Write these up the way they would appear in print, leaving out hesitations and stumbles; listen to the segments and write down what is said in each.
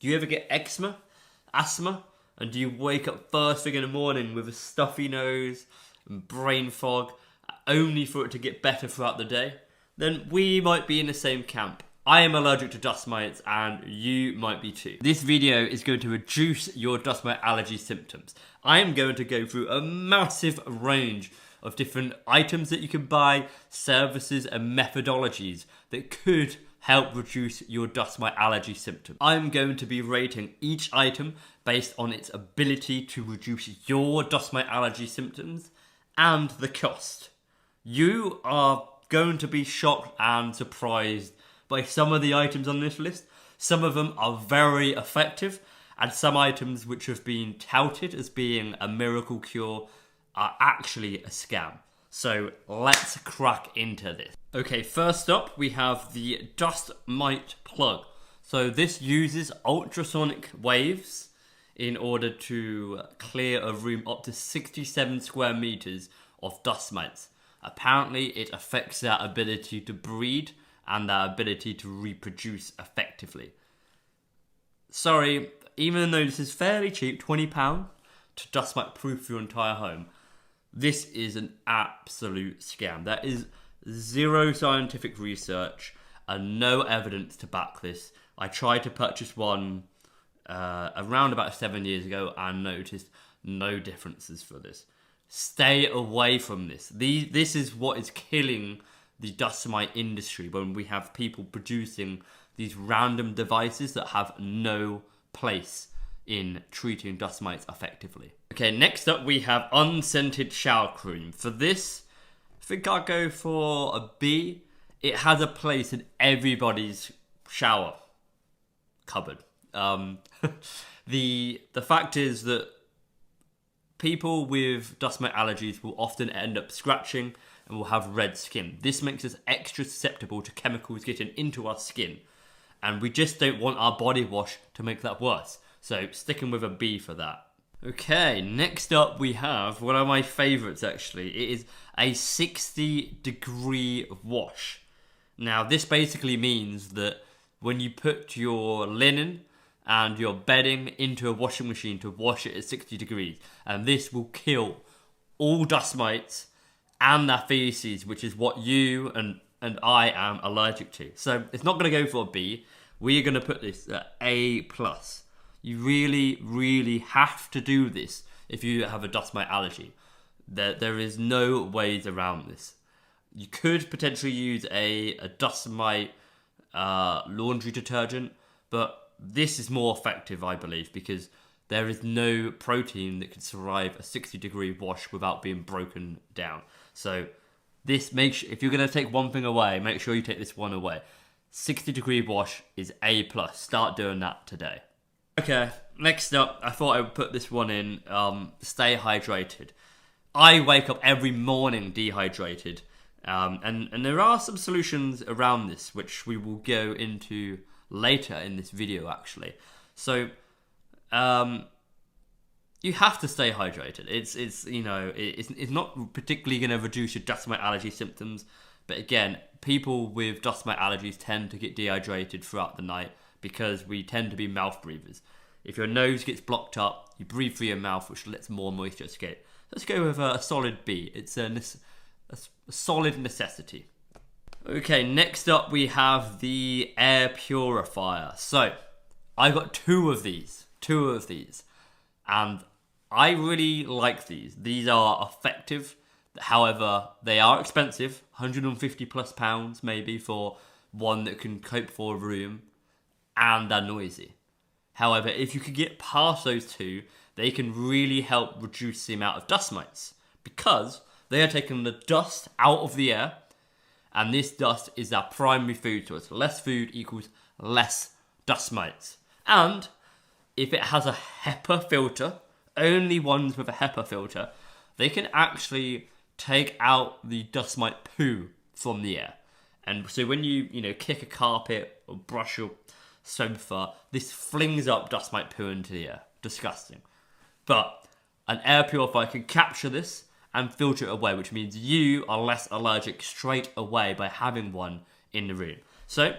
Do you ever get eczema, asthma, and do you wake up first thing in the morning with a stuffy nose and brain fog, only for it to get better throughout the day? Then we might be in the same camp. I am allergic to dust mites and you might be too. This video is going to reduce your dust mite allergy symptoms. I am going to go through a massive range of different items that you can buy, services and methodologies that could help reduce your dust mite allergy symptoms. I'm going to be rating each item based on its ability to reduce your dust mite allergy symptoms and the cost. You are going to be shocked and surprised by some of the items on this list. Some of them are very effective, and some items which have been touted as being a miracle cure are actually a scam. So let's crack into this. Okay, first up we have the dust mite plug. So this uses ultrasonic waves in order to clear a room up to 67 square meters of dust mites. Apparently it affects their ability to breed and their ability to reproduce effectively. Sorry, even though this is fairly cheap, £20 to dust mite proof your entire home, this is an absolute scam. There is zero scientific research and no evidence to back this. I tried to purchase one around about 7 years ago and noticed no differences for this. Stay away from this. This is what is killing the dust mite industry, when we have people producing these random devices that have no place in treating dust mites effectively. Okay, next up we have unscented shower cream. For this, I think I'll go for a B. It has a place in everybody's shower cupboard. The fact is that people with dust mite allergies will often end up scratching and will have red skin. This makes us extra susceptible to chemicals getting into our skin, and we just don't want our body wash to make that worse. So sticking with a B for that. Okay, next up we have one of my favourites actually. It is a 60-degree wash. Now this basically means that when you put your linen and your bedding into a washing machine to wash it at 60 degrees, and this will kill all dust mites and their feces, which is what you and I am allergic to. So it's not going to go for a B. We're going to put this at A+. You really, really have to do this if you have a dust mite allergy. There is no ways around this. You could potentially use a dust mite laundry detergent, but this is more effective, I believe, because there is no protein that can survive a 60-degree wash without being broken down. So this if you're going to take one thing away, make sure you take this one away. 60-degree wash is A+. Start doing that today. Okay, next up, I thought I would put this one in, stay hydrated. I wake up every morning dehydrated, and there are some solutions around this, which we will go into later in this video actually. So, you have to stay hydrated. It's not particularly going to reduce your dust mite allergy symptoms, but again, people with dust mite allergies tend to get dehydrated throughout the night because we tend to be mouth breathers. If your nose gets blocked up, you breathe through your mouth, which lets more moisture escape. Let's go with a solid B. It's a solid necessity. Okay, next up we have the air purifier. So, I got two of these, and I really like these. These are effective, however, they are expensive, £150+ maybe for one that can cope for a room, and they're noisy. However, if you could get past those two, they can really help reduce the amount of dust mites, because they are taking the dust out of the air, and this dust is our primary food source. Less food equals less dust mites. And if it has a HEPA filter, only ones with a HEPA filter, they can actually take out the dust mite poo from the air. And so when you kick a carpet or brush your sofa, this flings up dust mite poo into the air. Disgusting. But an air purifier can capture this and filter it away, which means you are less allergic straight away by having one in the room. So,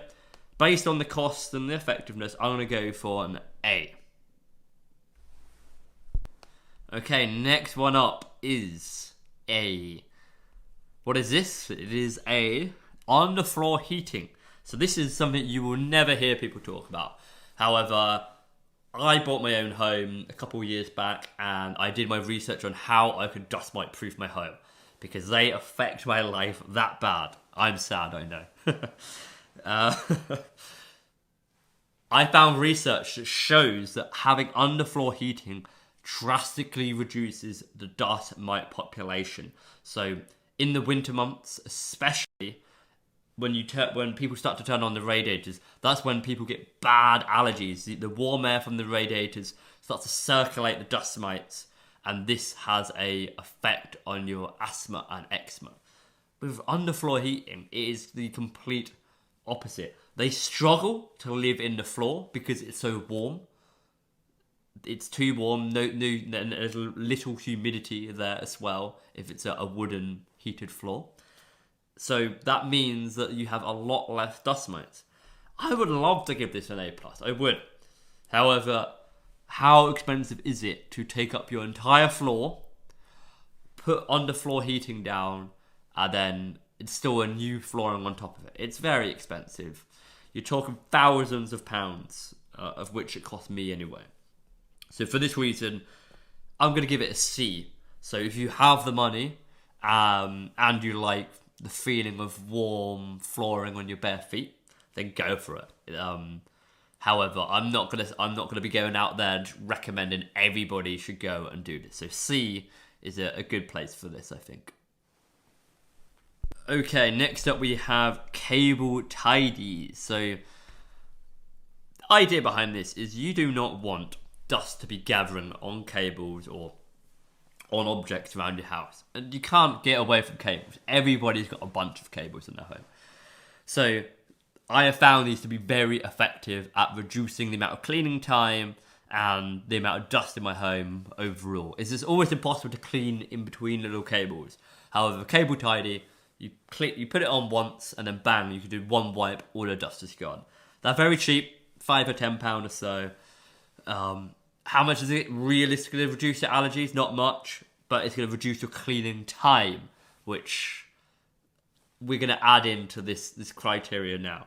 based on the cost and the effectiveness, I'm going to go for an A. Okay, next one up is A. What is this? It is A, on-the-floor heating. So this is something you will never hear people talk about. However, I bought my own home a couple of years back, and I did my research on how I could dust mite proof my home, because they affect my life that bad. I'm sad, I know. I found research that shows that having underfloor heating drastically reduces the dust mite population. So in the winter months, especially when people start to turn on the radiators, that's when people get bad allergies. The warm air from the radiators starts to circulate the dust mites, and this has a effect on your asthma and eczema. With underfloor heating, it is the complete opposite. They struggle to live in the floor because it's so warm. It's too warm. There's little humidity there as well if it's a wooden heated floor. So that means that you have a lot less dust mites. I would love to give this an A+. I would. However, how expensive is it to take up your entire floor, put underfloor heating down, and then install a new flooring on top of it? It's very expensive. You're talking thousands of pounds, of which it cost me anyway. So for this reason, I'm going to give it a C. So if you have the money, and you like the feeling of warm flooring on your bare feet, then go for it. However, I'm not gonna be going out there and recommending everybody should go and do this. So C is a good place for this, I think. Okay, next up we have cable tidies. So the idea behind this is you do not want dust to be gathering on cables or on objects around your house. And you can't get away from cables. Everybody's got a bunch of cables in their home. So I have found these to be very effective at reducing the amount of cleaning time and the amount of dust in my home overall. It's always impossible to clean in between little cables. However, cable tidy, you put it on once and then bang, you can do one wipe, all the dust is gone. They're very cheap, £5 or £10 or so. How much is it realistically to reduce your allergies? Not much, but it's going to reduce your cleaning time, which we're going to add into this criteria now.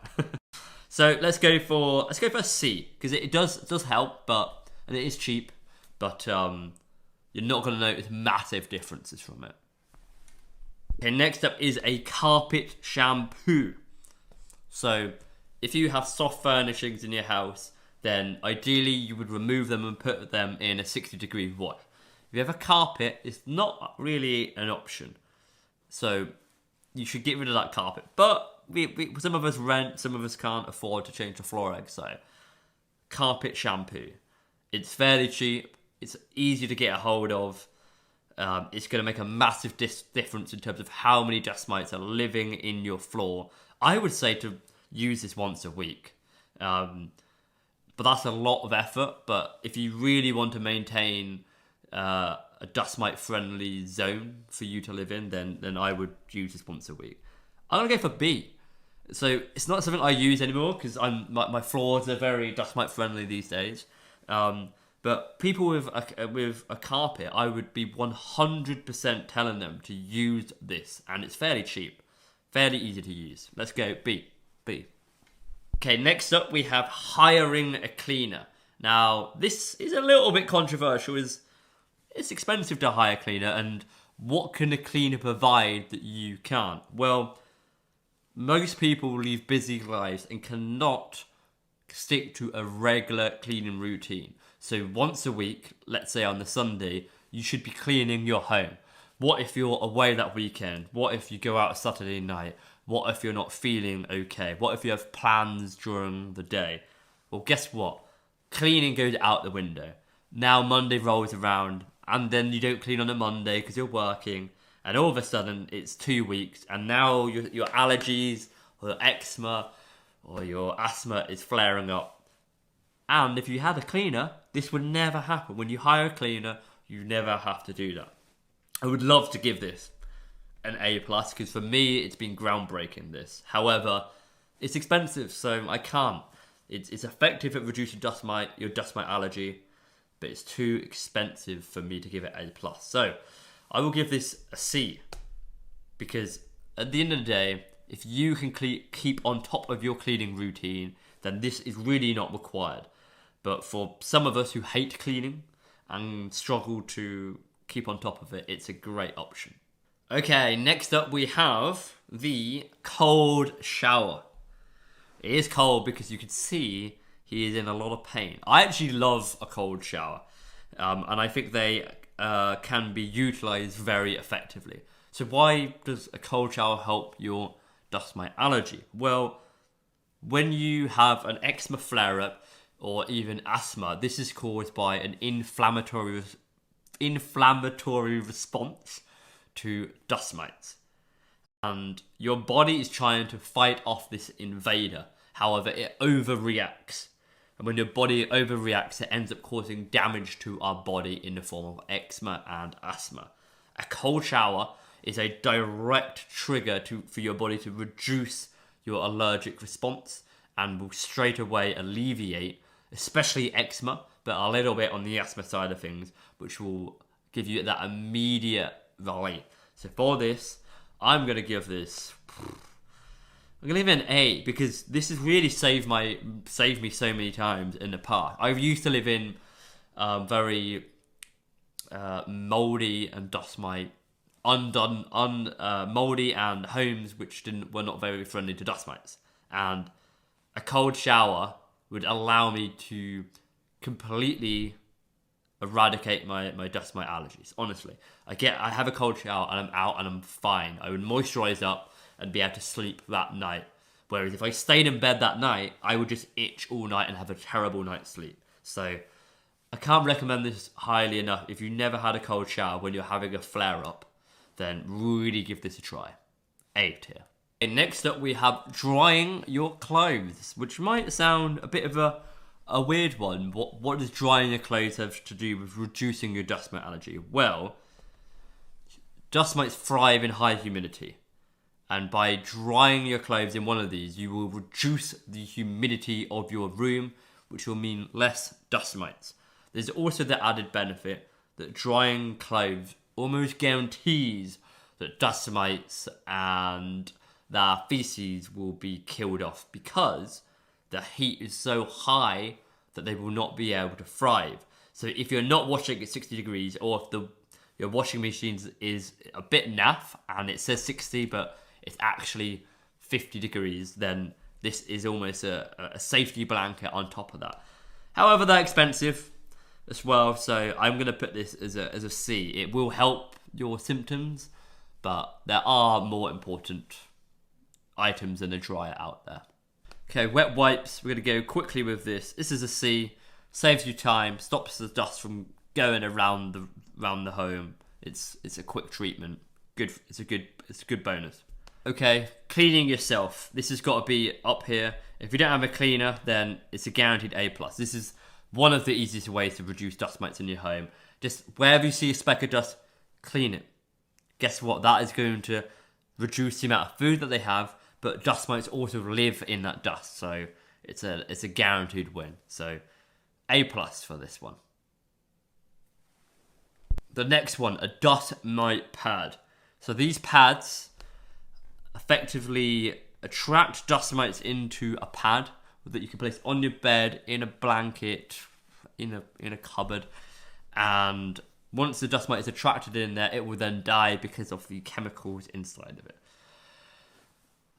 So let's go for a C, because it does help, and it is cheap, but you're not going to notice massive differences from it. Okay, next up is a carpet shampoo. So if you have soft furnishings in your house, then ideally you would remove them and put them in a 60-degree wash. If you have a carpet, it's not really an option. So you should get rid of that carpet. But some of us rent, some of us can't afford to change the flooring. So carpet shampoo. It's fairly cheap. It's easy to get a hold of. It's going to make a massive difference in terms of how many dust mites are living in your floor. I would say to use this once a week. But that's a lot of effort. But if you really want to maintain a dust mite friendly zone for you to live in, then I would use this once a week. I'm going to go for B. So it's not something I use anymore because my floors are very dust mite friendly these days. But people with a carpet, I would be 100% telling them to use this. And it's fairly cheap, fairly easy to use. Let's go B. Okay, next up we have hiring a cleaner. Now, this is a little bit controversial. It's expensive to hire a cleaner, and what can a cleaner provide that you can't? Well, most people live busy lives and cannot stick to a regular cleaning routine. So once a week, let's say on the Sunday, you should be cleaning your home. What if you're away that weekend? What if you go out Saturday night? What if you're not feeling okay? What if you have plans during the day? Well, guess what? Cleaning goes out the window. Now Monday rolls around, and then you don't clean on a Monday because you're working, and all of a sudden it's 2 weeks, and now your allergies or your eczema or your asthma is flaring up. And if you had a cleaner, this would never happen. When you hire a cleaner, you never have to do that. I would love to give this an A+, because for me, it's been groundbreaking, this. However, it's expensive, so I can't. It's effective at reducing your dust mite allergy, but it's too expensive for me to give it A+. So I will give this a C, because at the end of the day, if you can keep on top of your cleaning routine, then this is really not required. But for some of us who hate cleaning and struggle to keep on top of it, it's a great option. Okay, next up we have the cold shower. It is cold because you can see he is in a lot of pain. I actually love a cold shower, and I think they can be utilised very effectively. So why does a cold shower help your dust mite allergy? Well, when you have an eczema flare-up or even asthma, this is caused by an inflammatory response to dust mites. And your body is trying to fight off this invader. However, it overreacts. And when your body overreacts, it ends up causing damage to our body in the form of eczema and asthma. A cold shower is a direct trigger for your body to reduce your allergic response and will straight away alleviate, especially eczema, but a little bit on the asthma side of things, which will give you that immediate relief. So for this, I'm going to give this... I'm going to give it an A, because this has really saved me so many times in the past. I used to live in very mouldy and dust mite, mouldy and homes which were not very friendly to dust mites. And a cold shower would allow me to completely eradicate my dust mite allergies. Honestly, I have a cold shower and I'm out and I'm fine. I would moisturize up and be able to sleep that night. Whereas if I stayed in bed that night, I would just itch all night and have a terrible night's sleep. So I can't recommend this highly enough. If you never had a cold shower when you're having a flare-up, then really give this a try. A tier. Okay, next up we have drying your clothes, which might sound a bit of a weird one. What does drying your clothes have to do with reducing your dust mite allergy? Well, dust mites thrive in high humidity. And by drying your clothes in one of these, you will reduce the humidity of your room, which will mean less dust mites. There's also the added benefit that drying clothes almost guarantees that dust mites and their feces will be killed off, because the heat is so high that they will not be able to thrive. So if you're not washing at 60 degrees, or if your washing machine is a bit naff and it says 60 but it's actually 50 degrees, then this is almost a safety blanket on top of that. However, they're expensive as well, so I'm going to put this as a C. It will help your symptoms, but there are more important items than a dryer out there. Okay, wet wipes. We're going to go quickly with this. This is a C. Saves you time, stops the dust from going around the home. It's a quick treatment. Good. It's a good bonus. Okay, cleaning yourself. This has got to be up here. If you don't have a cleaner, then it's a guaranteed A+. This is one of the easiest ways to reduce dust mites in your home. Just wherever you see a speck of dust, clean it. Guess what? That is going to reduce the amount of food that they have, but dust mites also live in that dust, so it's a guaranteed win. So A+ for this one. The next one, a dust mite pad. So these pads effectively attract dust mites into a pad that you can place on your bed, in a blanket, in a cupboard, and once the dust mite is attracted in there, it will then die because of the chemicals inside of it.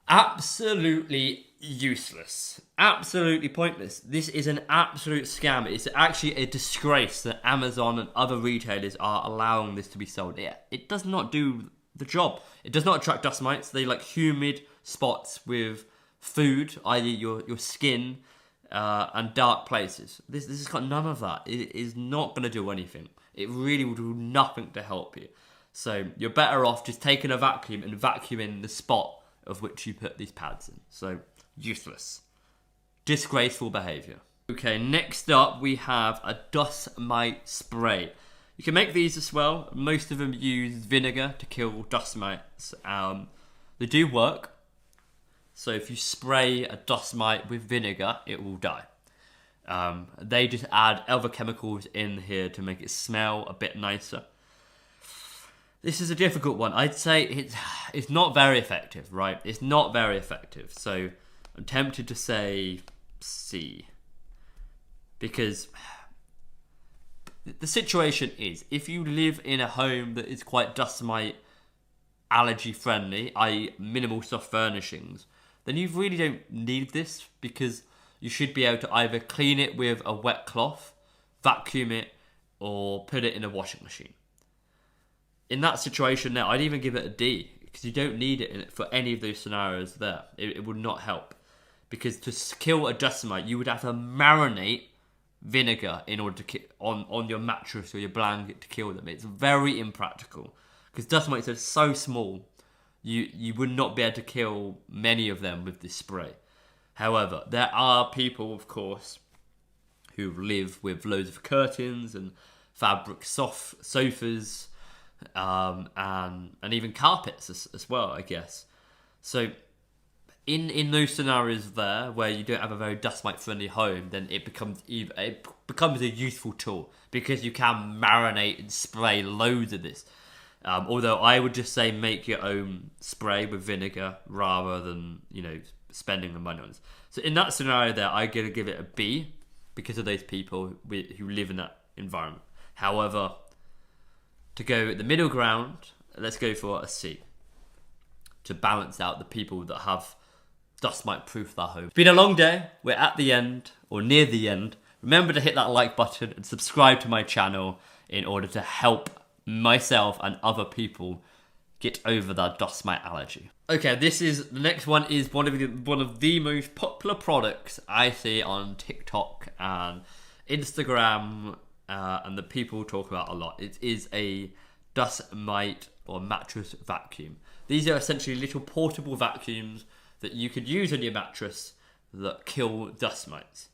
Absolutely useless. Absolutely pointless. This is an absolute scam. It's actually a disgrace that Amazon and other retailers are allowing this to be sold. It does not do the job. It does not attract dust mites. They like humid spots with food, i.e. your skin, and dark places. This has got none of that. It is not going to do anything. It really will do nothing to help you. So you're better off just taking a vacuum and vacuuming the spot of which you put these pads in. So useless. Disgraceful behaviour. Okay, next up we have a dust mite spray. You can make these as well. Most of them use vinegar to kill dust mites. They do work. So if you spray a dust mite with vinegar, it will die. They just add other chemicals in here to make it smell a bit nicer. This is a difficult one. I'd say it's not very effective, right? It's not very effective. So I'm tempted to say C. Because the situation is, if you live in a home that is quite dust mite allergy friendly, i.e. minimal soft furnishings, then you really don't need this, because you should be able to either clean it with a wet cloth, vacuum it, or put it in a washing machine. In that situation now, I'd even give it a D, because you don't need it for any of those scenarios there. It would not help. Because to kill a dust mite, you would have to marinate vinegar in order to on your mattress or your blanket to kill them. It's very impractical, because dust mites are so small, you would not be able to kill many of them with this spray. However, there are people, of course, who live with loads of curtains and fabric soft sofas, and even carpets as well, I guess. So in those scenarios there where you don't have a very dust mite friendly home, then it becomes a useful tool, because you can marinate and spray loads of this. Although I would just say make your own spray with vinegar rather than, spending the money on this. So in that scenario there, I'm going to give it a B, because of those people who live in that environment. However, to go at the middle ground, let's go for a C, to balance out the people that have dust mite proof their home. It's been a long day. We're at the end, or near the end. Remember to hit that like button and subscribe to my channel in order to help myself and other people get over that dust mite allergy. Okay, the next one is one of the most popular products I see on TikTok and Instagram, and that people talk about a lot. It is a dust mite or mattress vacuum. These are essentially little portable vacuums that you could use on your mattress that kill dust mites.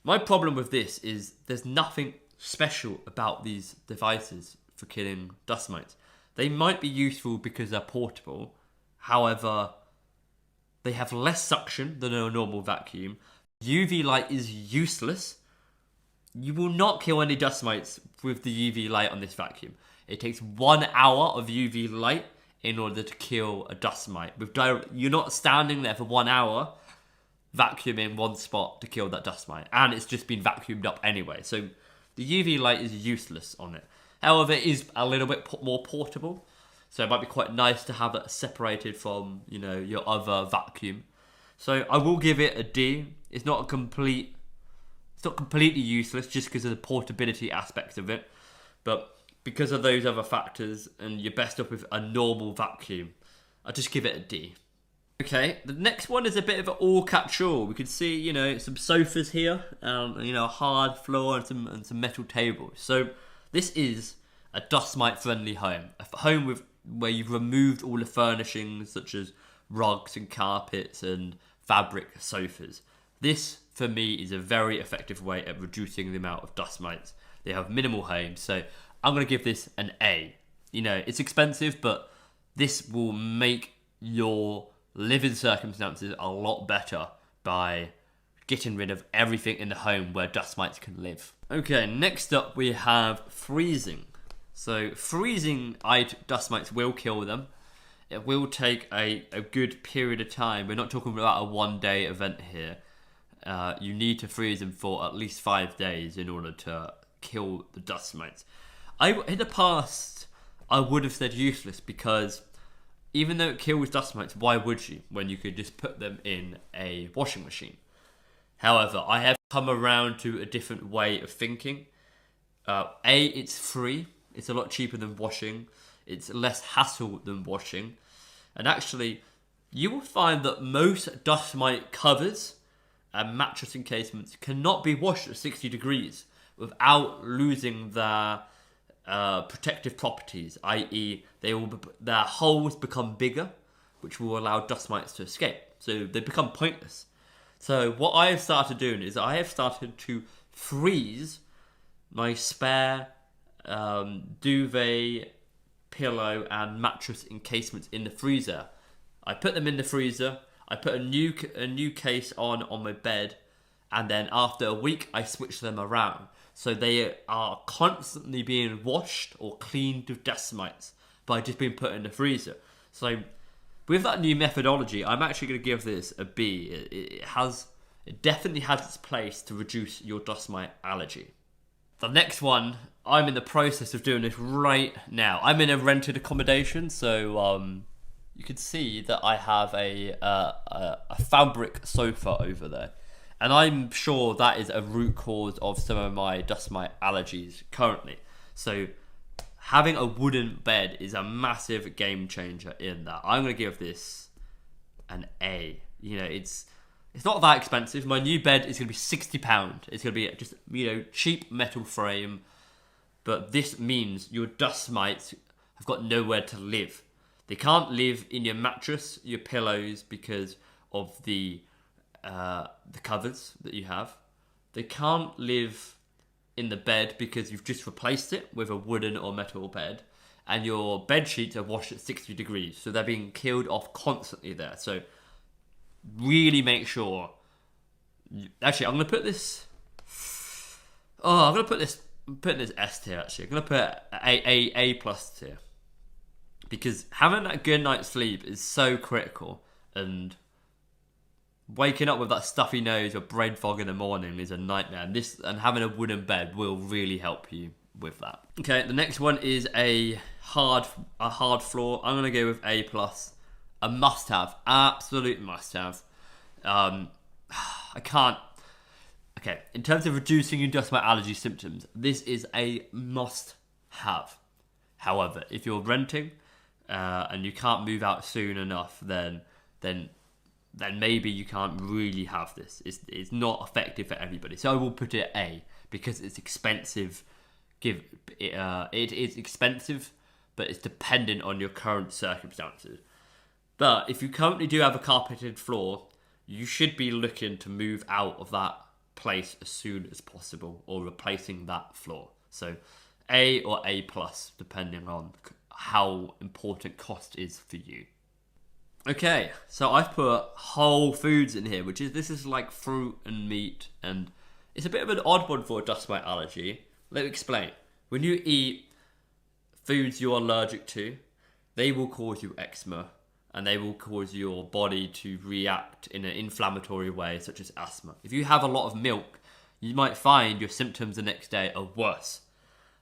My problem with this is there's nothing special about these devices for killing dust mites. They might be useful because they're portable. However, they have less suction than a normal vacuum. UV light is useless. You will not kill any dust mites with the UV light on this vacuum. It takes 1 hour of UV light in order to kill a dust mite. You're not standing there for 1 hour vacuuming one spot to kill that dust mite, and it's just been vacuumed up anyway. So the UV light is useless on it. However, it is a little bit more portable, so it might be quite nice to have it separated from, your other vacuum. So I will give it a D. It's not completely useless just because of the portability aspects of it, but because of those other factors, and you're best up with a normal vacuum, I'll just give it a D. Okay, the next one is a bit of an all-catch-all. We can see, some sofas here, a hard floor and some metal tables. So this is a dust mite friendly home. A home where you've removed all the furnishings such as rugs and carpets and fabric sofas. This, for me, is a very effective way at reducing the amount of dust mites. They have minimal homes, so I'm going to give this an A. It's expensive, but this will make your living circumstances a lot better by getting rid of everything in the home where dust mites can live. Okay, next up we have freezing. So freezing dust mites will kill them. It will take a good period of time. We're not talking about a one-day event here. You need to freeze them for at least 5 days in order to kill the dust mites. In the past, I would have said useless, because even though it kills dust mites, why would you when you could just put them in a washing machine? However, I have come around to a different way of thinking. It's free. It's a lot cheaper than washing. It's less hassle than washing. And actually, you will find that most dust mite covers and mattress encasements cannot be washed at 60 degrees without losing their protective properties, i.e. their holes become bigger, which will allow dust mites to escape. So they become pointless. So what I have started doing is I have started to freeze my spare duvet, pillow and mattress encasements in the freezer. I put them in the freezer, I put a new case on my bed, and then after a week I switch them around. So they are constantly being washed or cleaned of dust mites by just being put in the freezer. So with that new methodology, I'm actually going to give this a B. It definitely has its place to reduce your dust mite allergy. The next one, I'm in the process of doing this right now. I'm in a rented accommodation, so you can see that I have a fabric sofa over there. And I'm sure that is a root cause of some of my dust mite allergies currently. So having a wooden bed is a massive game changer in that. I'm going to give this an A. You know, it's not that expensive. My new bed is going to be £60. It's going to be just, cheap metal frame. But this means your dust mites have got nowhere to live. They can't live in your mattress, your pillows, because of the covers that you have. They can't live in the bed because you've just replaced it with a wooden or metal bed, and your bed sheets are washed at 60 degrees, so they're being killed off constantly there. So really make sure. Actually, I'm gonna put this. I'm gonna put this. I'm putting this S tier. Actually, I'm gonna put A plus tier, because having that good night's sleep is so critical, and waking up with that stuffy nose or brain fog in the morning is a nightmare. And having a wooden bed will really help you with that. Okay, the next one is a hard floor. I'm gonna go with A plus. A must-have, absolute must-have. I can't. Okay, in terms of reducing your dust mite allergy symptoms, this is a must-have. However, if you're renting and you can't move out soon enough, then maybe you can't really have this. It's not effective for everybody. So I will put it A, because it's expensive. It is expensive, but it's dependent on your current circumstances. But if you currently do have a carpeted floor, you should be looking to move out of that place as soon as possible, or replacing that floor. So A or A plus, depending on how important cost is for you. Okay, so I've put whole foods in here, this is like fruit and meat, and it's a bit of an odd one for a dust mite allergy. Let me explain. When you eat foods you're allergic to, they will cause you eczema, and they will cause your body to react in an inflammatory way, such as asthma. If you have a lot of milk, you might find your symptoms the next day are worse.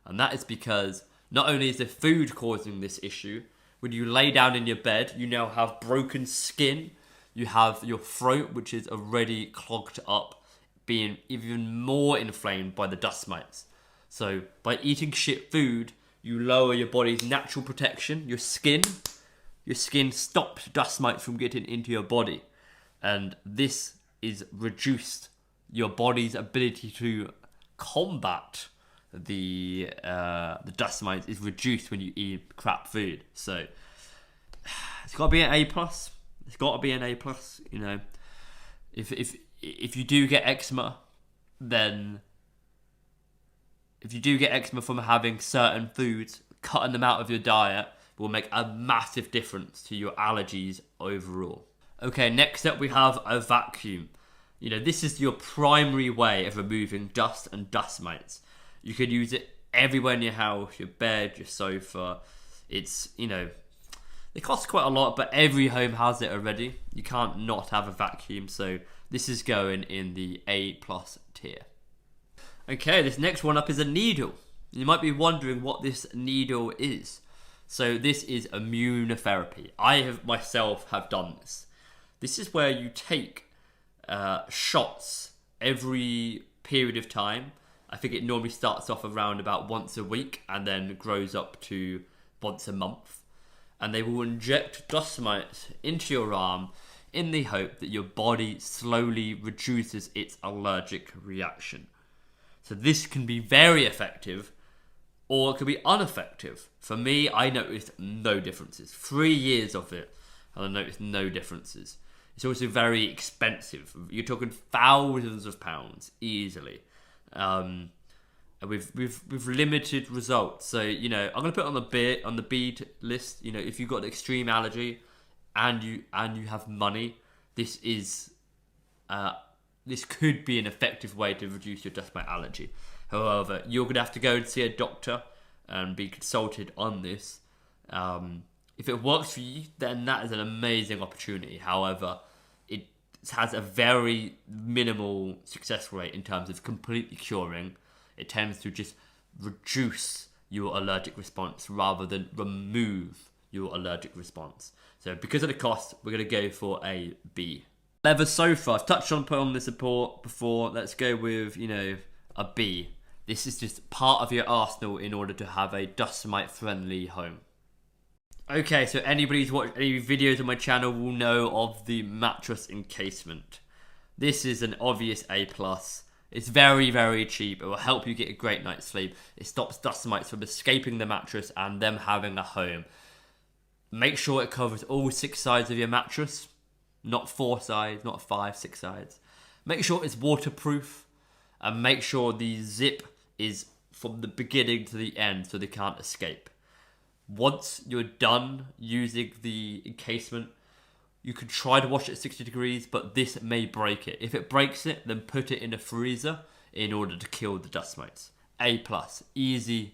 And that is because not only is the food causing this issue, when you lay down in your bed, you now have broken skin. You have your throat, which is already clogged up, being even more inflamed by the dust mites. So by eating shit food, you lower your body's natural protection. Your skin stops dust mites from getting into your body. And this is reduced your body's ability to combat the dust mites is reduced when you eat crap food. So it's got to be an A plus. It's got to be an A plus. If you do get eczema, then if you do get eczema from having certain foods, cutting them out of your diet will make a massive difference to your allergies overall. Okay, next up we have a vacuum. This is your primary way of removing dust and dust mites. You could use it everywhere in your house, your bed, your sofa. It costs quite a lot, but every home has it already. You can't not have a vacuum, so this is going in the A plus tier. Okay, this next one up is a needle. You might be wondering what this needle is. So this is immunotherapy. I myself have done this. This is where you take shots every period of time. I think it normally starts off around about once a week and then grows up to once a month. And they will inject dust mites into your arm in the hope that your body slowly reduces its allergic reaction. So this can be very effective, or it could be ineffective. For me, I noticed no differences. 3 years of it, and I noticed no differences. It's also very expensive. You're talking thousands of pounds easily. And with limited results. So I'm gonna put it on the B list. If you've got an extreme allergy and you have money, this is this could be an effective way to reduce your dust mite allergy. However, you're going to have to go and see a doctor and be consulted on this. If it works for you, then that is an amazing opportunity. However, it has a very minimal success rate in terms of completely curing. It tends to just reduce your allergic response rather than remove your allergic response. So because of the cost, we're going to go for a B. Leather sofa, I've touched on the support before. Let's go with, a B. This is just part of your arsenal in order to have a dust mite friendly home. Okay, so anybody who's watched any videos on my channel will know of the mattress encasement. This is an obvious A+. It's very, very cheap. It will help you get a great night's sleep. It stops dust mites from escaping the mattress and them having a home. Make sure it covers all 6 sides of your mattress. Not 4 sides, not 5, 6 sides. Make sure it's waterproof. And make sure the zip is from the beginning to the end so they can't escape. Once you're done using the encasement, you can try to wash it at 60 degrees, but this may break it. If it breaks it, then put it in a freezer in order to kill the dust mites. A+, easy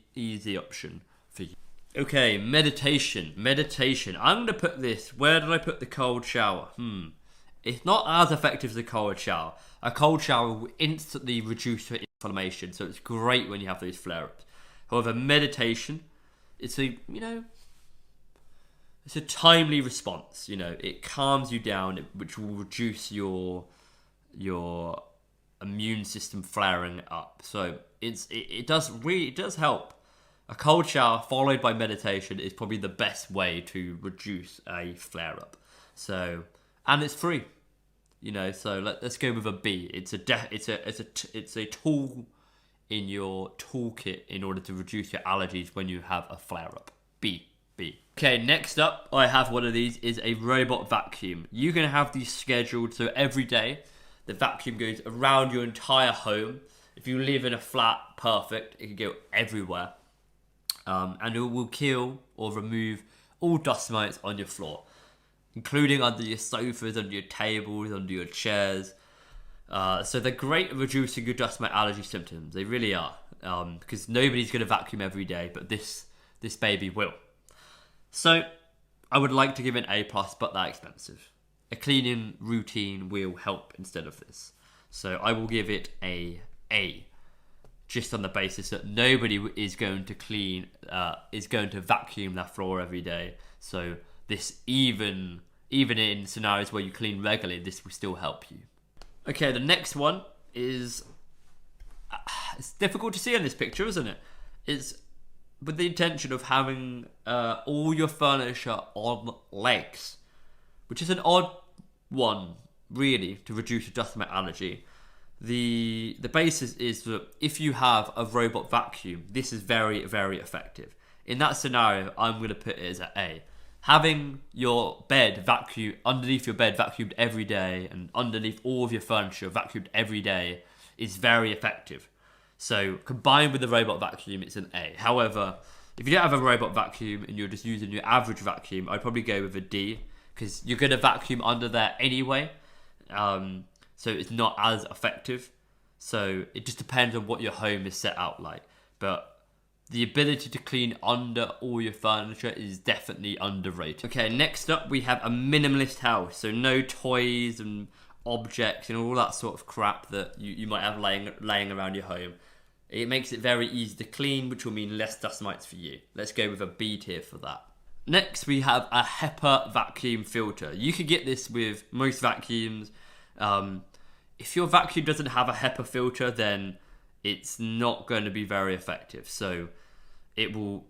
option for you. Okay, meditation. I'm going to put this, where did I put the cold shower? It's not as effective as a cold shower. A cold shower will instantly reduce your inflammation, so it's great when you have those flare-ups. However, meditation, it's a timely response. It calms you down, which will reduce your immune system flaring up. So it does help. A cold shower followed by meditation is probably the best way to reduce a flare-up. So, and it's free. So let's go with a B. It's a tool in your toolkit in order to reduce your allergies when you have a flare-up. B. Okay, next up, I have one of these, is a robot vacuum. You can have these scheduled, so every day, the vacuum goes around your entire home. If you live in a flat, perfect, it can go everywhere. And it will kill or remove all dust mites on your floor, including under your sofas, under your tables, under your chairs. So they're great at reducing your dust mite allergy symptoms. They really are. Because nobody's going to vacuum every day, but this baby will. So I would like to give it an A+, but they're expensive. A cleaning routine will help instead of this. So I will give it a A. Just on the basis that nobody is going to vacuum their floor every day. So this even in scenarios where you clean regularly, this will still help you. Okay, the next one is, it's difficult to see in this picture, isn't it? It's with the intention of having all your furniture on legs, which is an odd one, really, to reduce your dust mite allergy. The basis is that if you have a robot vacuum, this is very, very effective. In that scenario, I'm going to put it as an A. Having your bed underneath your bed vacuumed every day and underneath all of your furniture vacuumed every day is very effective. So combined with the robot vacuum, it's an A. However, if you don't have a robot vacuum and you're just using your average vacuum, I'd probably go with a D, because you're going to vacuum under there anyway. So it's not as effective. So it just depends on what your home is set out like. But the ability to clean under all your furniture is definitely underrated. Okay, next up we have a minimalist house. So no toys and objects and all that sort of crap that you might have laying around your home. It makes it very easy to clean, which will mean less dust mites for you. Let's go with a B tier for that. Next, we have a HEPA vacuum filter. You can get this with most vacuums. If your vacuum doesn't have a HEPA filter, then it's not going to be very effective. So it will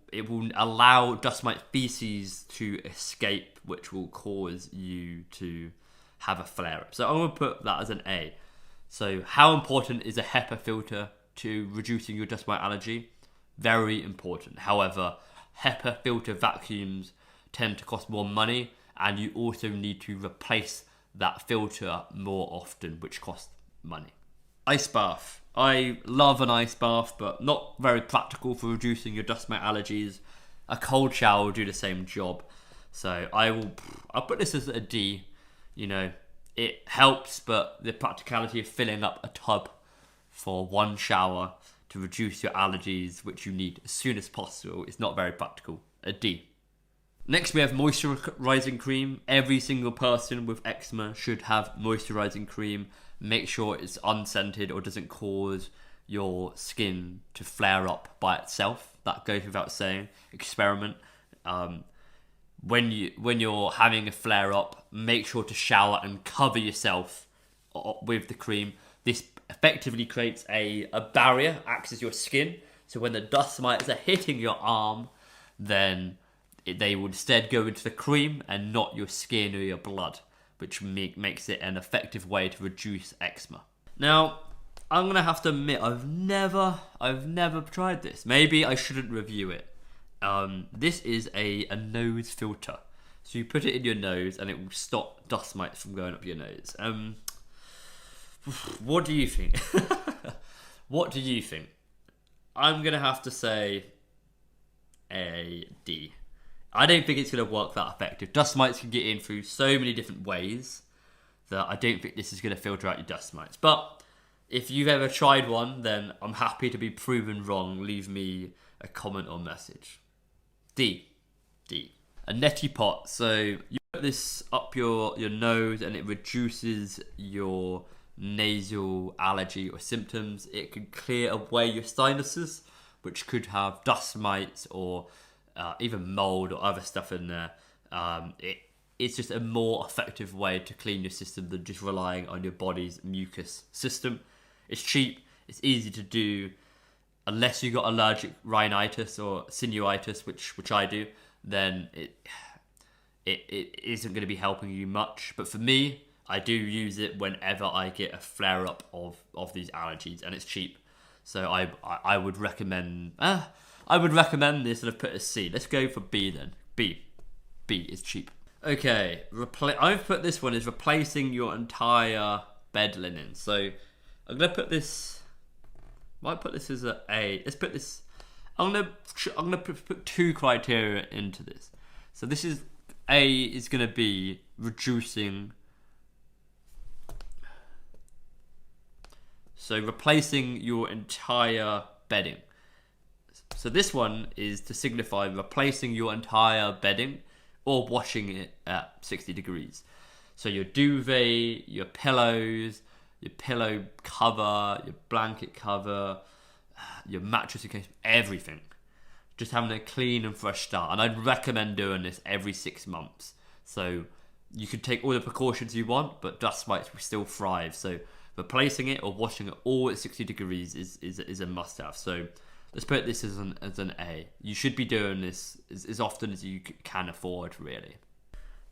allow dust mite feces to escape, which will cause you to have a flare-up. So I'm going to put that as an A. So how important is a HEPA filter to reducing your dust mite allergy? Very important. However, HEPA filter vacuums tend to cost more money, and you also need to replace that filter more often, which costs money. Ice bath. I love an ice bath, but not very practical for reducing your dust mite allergies. A cold shower will do the same job. So I'll put this as a D. it helps, but the practicality of filling up a tub for one shower to reduce your allergies, which you need as soon as possible, is not very practical. A D. Next, we have moisturizing cream. Every single person with eczema should have moisturizing cream. Make sure it's unscented or doesn't cause your skin to flare up by itself. That goes without saying. Experiment. When you're having a flare up, make sure to shower and cover yourself with the cream. This effectively creates a barrier, acts as your skin. So when the dust mites are hitting your arm, then they will instead go into the cream and not your skin or your blood, which makes it an effective way to reduce eczema. Now, I'm gonna have to admit, I've never tried this. Maybe I shouldn't review it. This is a nose filter. So you put it in your nose and it will stop dust mites from going up your nose. What do you think? What do you think? I'm gonna have to say a D. I don't think it's going to work that effective. Dust mites can get in through so many different ways that I don't think this is going to filter out your dust mites. But if you've ever tried one, then I'm happy to be proven wrong. Leave me a comment or message. D. A neti pot. So you put this up your nose and it reduces your nasal allergy or symptoms. It can clear away your sinuses, which could have dust mites or even mold or other stuff in there. It's just a more effective way to clean your system than just relying on your body's mucus system. It's cheap, it's easy to do. Unless you got allergic rhinitis or sinusitis, which I do, then it isn't going to be helping you much. But for me, I do use it whenever I get a flare up of these allergies, and it's cheap. So I would recommend. I would recommend this, and I've put a C. Let's go for B then. B is cheap. Okay, I've put this one as replacing your entire bed linen. So I'm gonna put this. Might put this as a A. Let's put this. I'm gonna put two criteria into this. So this is A is gonna be reducing. So replacing your entire bedding. So this one is to signify replacing your entire bedding or washing it at 60 degrees. So your duvet, your pillows, your pillow cover, your blanket cover, your mattress case, everything. Just having a clean and fresh start. And I'd recommend doing this every 6 months. So you can take all the precautions you want, but dust mites will still thrive. So replacing it or washing it all at 60 degrees is a must-have. So let's put this as an A. You should be doing this as often as you can afford, really.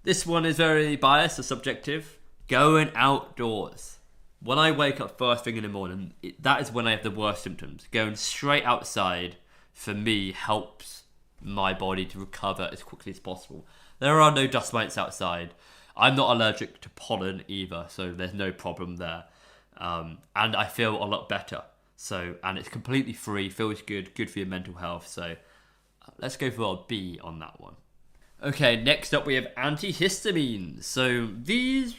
This one is very biased or subjective. Going outdoors. When I wake up first thing in the morning, that is when I have the worst symptoms. Going straight outside, for me, helps my body to recover as quickly as possible. There are no dust mites outside. I'm not allergic to pollen either, so there's no problem there. And I feel a lot better. So, and it's completely free, feels good for your mental health. So let's go for a B on that one. Okay, next up we have antihistamines. So these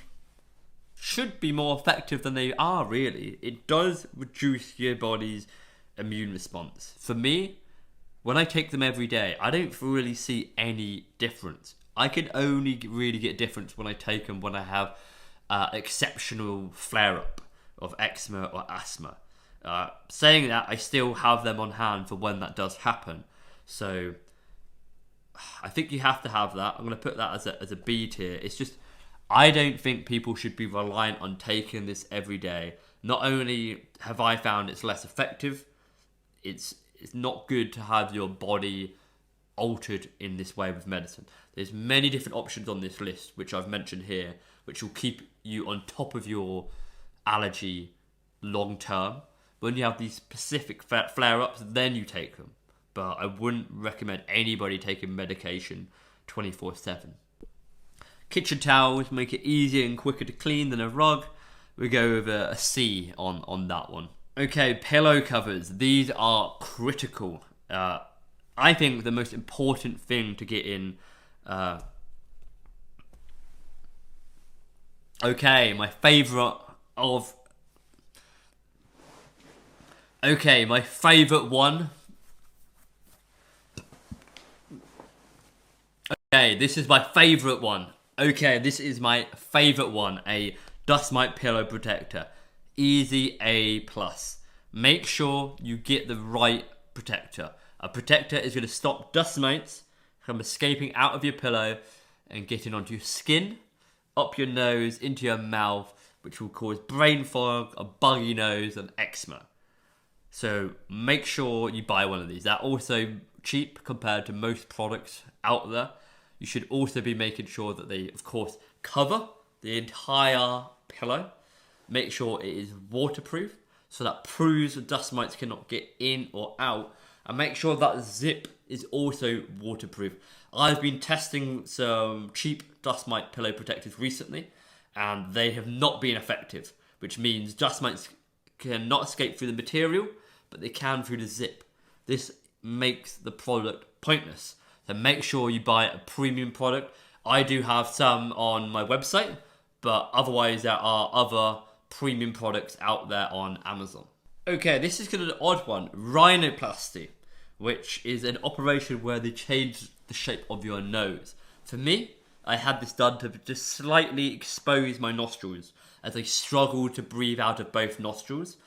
should be more effective than they are, really. It does reduce your body's immune response. For me, when I take them every day, I don't really see any difference. I can only really get a difference when I take them when I have exceptional flare-up of eczema or asthma. Saying that, I still have them on hand for when that does happen. So I think you have to have that. I'm going to put that as a B tier. It's just, I don't think people should be reliant on taking this every day. Not only have I found it's less effective, it's not good to have your body altered in this way with medicine. There's many different options on this list, which I've mentioned here, which will keep you on top of your allergy long term. When you have these specific flare-ups, then you take them. But I wouldn't recommend anybody taking medication 24/7. Kitchen towels make it easier and quicker to clean than a rug. We go with a C on that one. Okay, pillow covers. These are critical. I think the most important thing to get in Okay, my favourite one. Okay, this is my favourite one. Okay, this is my favourite one. A dust mite pillow protector. Easy A+. Make sure you get the right protector. A protector is going to stop dust mites from escaping out of your pillow and getting onto your skin, up your nose, into your mouth, which will cause brain fog, a buggy nose, and eczema. So make sure you buy one of these. They're also cheap compared to most products out there. You should also be making sure that they, of course, cover the entire pillow. Make sure it is waterproof, so that proves dust mites cannot get in or out. And make sure that zip is also waterproof. I've been testing some cheap dust mite pillow protectors recently, and they have not been effective, which means dust mites cannot escape through the material, but they can through the zip. This makes the product pointless. So make sure you buy a premium product. I do have some on my website, but otherwise there are other premium products out there on Amazon. Okay, this is kind of an odd one. Rhinoplasty, which is an operation where they change the shape of your nose. For me, I had this done to just slightly expose my nostrils as I struggled to breathe out of both nostrils.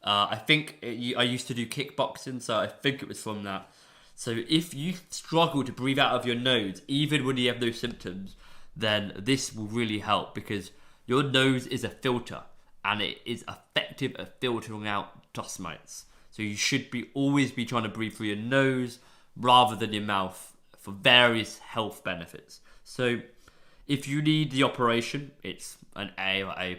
I think I used to do kickboxing, so I think it was from that. So if you struggle to breathe out of your nose, even when you have those symptoms, then this will really help, because your nose is a filter and it is effective at filtering out dust mites. So you should always be trying to breathe through your nose rather than your mouth for various health benefits. So if you need the operation, it's an A or A+.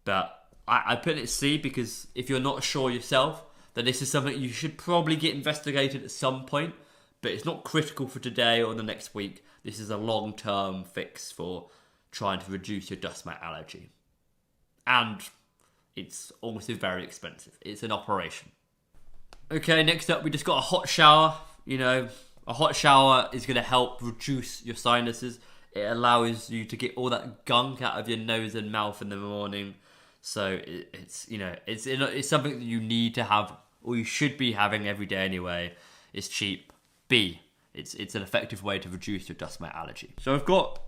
But I put it C because if you're not sure yourself, then this is something you should probably get investigated at some point, but it's not critical for today or the next week. This is a long-term fix for trying to reduce your dust mite allergy. And it's also very expensive. It's an operation. Okay, next up, we just got a hot shower. You know, a hot shower is going to help reduce your sinuses. It allows you to get all that gunk out of your nose and mouth in the morning. So it's something that you need to have, or you should be having every day anyway. It's cheap. B, it's an effective way to reduce your dust mite allergy. So I've got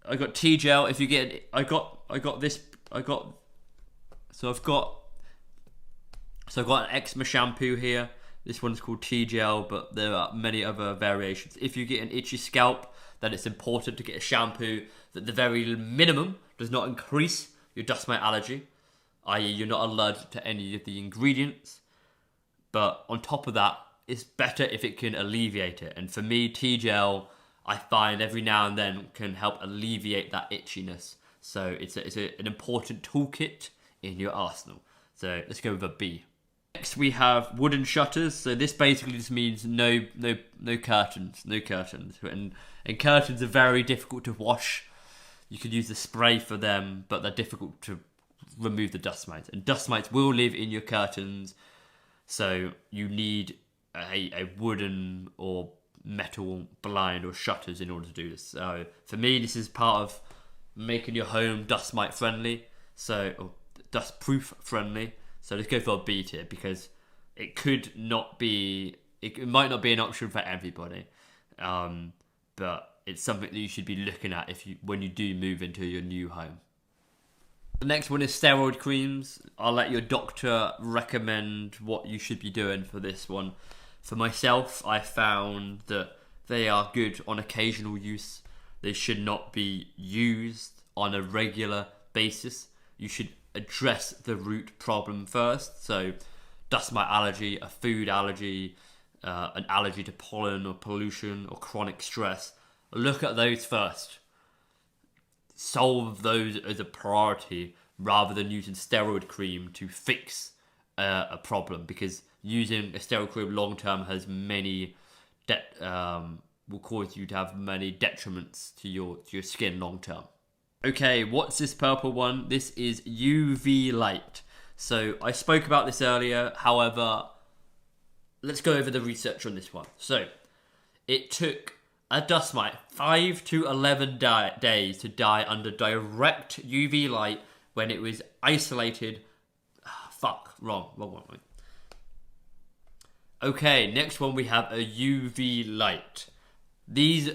I got tea gel. If you get, I've got an eczema shampoo here. This one's called tea gel, but there are many other variations. If you get an itchy scalp, then it's important to get a shampoo that the very minimum does not increase your dust mite allergy, i.e. you're not allergic to any of the ingredients. But on top of that, it's better if it can alleviate it. And for me, tea gel, I find every now and then can help alleviate that itchiness. So it's an important toolkit in your arsenal. So let's go with a B. Next we have wooden shutters. So this basically just means no curtains. And curtains are very difficult to wash. You could use the spray for them, but they're difficult to remove the dust mites. And dust mites will live in your curtains. So you need a wooden or metal blind or shutters in order to do this. So for me, this is part of making your home dust mite friendly, or dust proof friendly. So let's go for a B tier, because it might not be an option for everybody, but it's something that you should be looking at when you do move into your new home. The next one is steroid creams. I'll let your doctor recommend what you should be doing for this one. For myself, I found that they are good on occasional use. They should not be used on a regular basis. You should address the root problem first. So dust mite allergy, a food allergy, an allergy to pollen or pollution or chronic stress. Look at those first. Solve those as a priority rather than using steroid cream to fix a problem, because using a steroid cream long term has will cause you to have many detriments to your skin long term. Okay, what's this purple one? This is UV light. So I spoke about this earlier, however, let's go over the research on this one. So it took a dust mite 5 to 11 days to die under direct UV light when it was isolated. Wrong. Okay, next one we have a UV light. These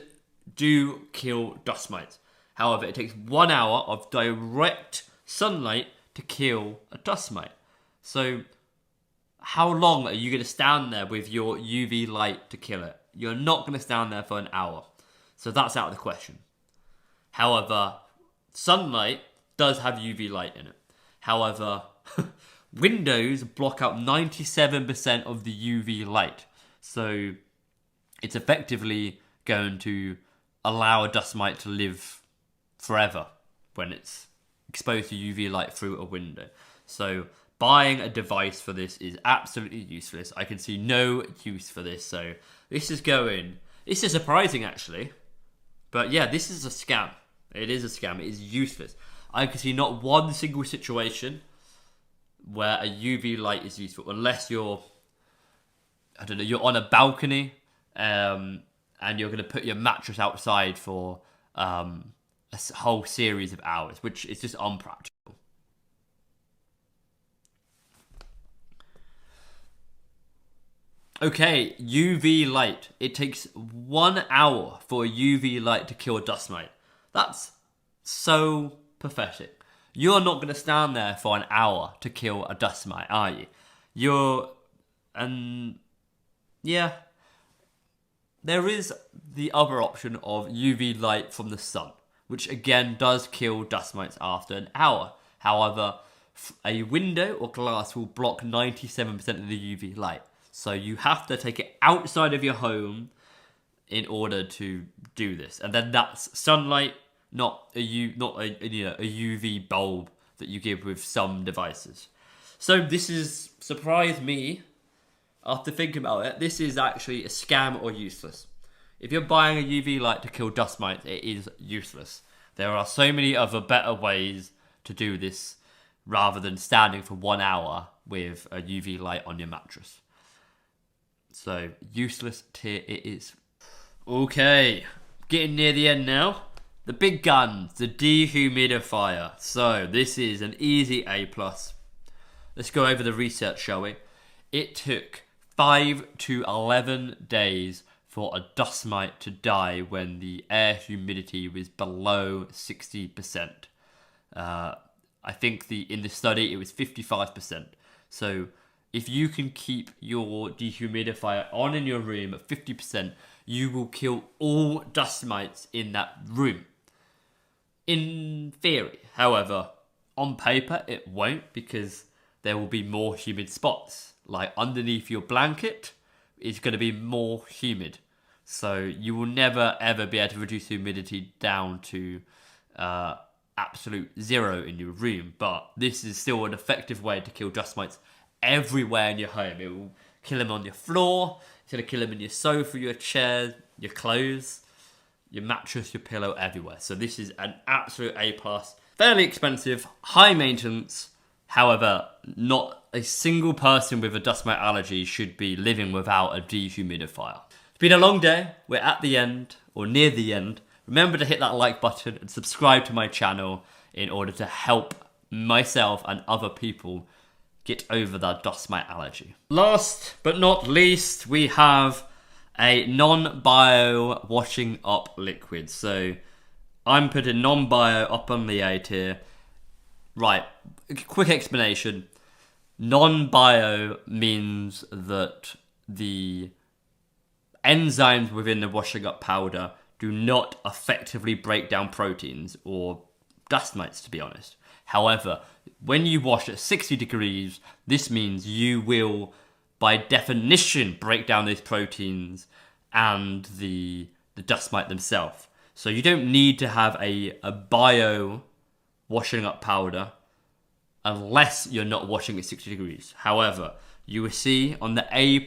do kill dust mites. However, it takes 1 hour of direct sunlight to kill a dust mite. So, how long are you going to stand there with your UV light to kill it? You're not going to stand there for an hour. So that's out of the question. However, sunlight does have UV light in it. However, windows block out 97% of the UV light. So it's effectively going to allow a dust mite to live forever when it's exposed to UV light through a window. So buying a device for this is absolutely useless. I can see no use for this. So this is surprising actually. But yeah, this is a scam. It is a scam. It is useless. I can see not one single situation where a UV light is useful unless you're on a balcony and you're going to put your mattress outside for a whole series of hours, which is just unpractical. Okay, UV light. It takes 1 hour for a UV light to kill a dust mite. That's so pathetic. You're not going to stand there for an hour to kill a dust mite, are you? There is the other option of UV light from the sun, which again does kill dust mites after an hour. However, a window or glass will block 97% of the UV light. So you have to take it outside of your home in order to do this. And then that's sunlight, not a UV bulb that you give with some devices. So this has surprised me after thinking about it. This is actually a scam or useless. If you're buying a UV light to kill dust mites, it is useless. There are so many other better ways to do this rather than standing for 1 hour with a UV light on your mattress. So, useless tier it is. Okay, getting near the end now. The big guns, the dehumidifier. So, this is an easy A+. Let's go over the research, shall we? It took 5 to 11 days for a dust mite to die when the air humidity was below 60%. I think in the study it was 55%. So, if you can keep your dehumidifier on in your room at 50%, you will kill all dust mites in that room. In theory, however, on paper it won't, because there will be more humid spots. Like underneath your blanket, it's going to be more humid. So you will never ever be able to reduce humidity down to absolute zero in your room. But this is still an effective way to kill dust mites everywhere in your home. It will kill them on your floor, it's going to kill them in your sofa, your chair, your clothes, your mattress, your pillow, everywhere. So this is an absolute A+. Fairly expensive, high maintenance. However, not a single person with a dust mite allergy should be living without a dehumidifier. It's been a long day. We're at the end, or near the end. Remember to hit that like button and subscribe to my channel in order to help myself and other people get over that dust mite allergy. Last but not least, we have a non-bio washing up liquid. So I'm putting non-bio up on the A tier. Right, quick explanation. Non-bio means that the enzymes within the washing up powder do not effectively break down proteins or dust mites, to be honest. However, when you wash at 60 degrees, this means you will, by definition, break down those proteins and the dust mite themselves. So you don't need to have a bio washing up powder unless you're not washing at 60 degrees. However, you will see on the A+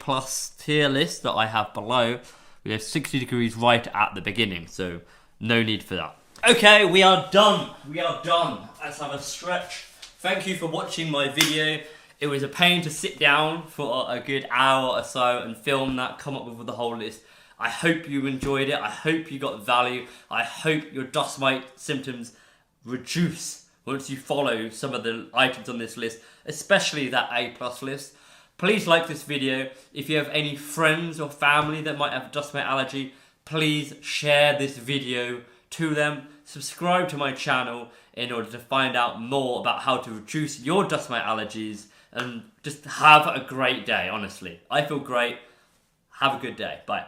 tier list that I have below, we have 60 degrees right at the beginning, so no need for that. Okay, we are done. Let's have a stretch. Thank you for watching my video. It was a pain to sit down for a good hour or so and film that, come up with the whole list. I hope you enjoyed it. I hope you got value. I hope your dust mite symptoms reduce once you follow some of the items on this list, especially that A+ list. Please like this video. If you have any friends or family that might have dust mite allergy, please share this video to them. Subscribe to my channel in order to find out more about how to reduce your dust mite allergies, and just have a great day, honestly. I feel great. Have a good day. Bye.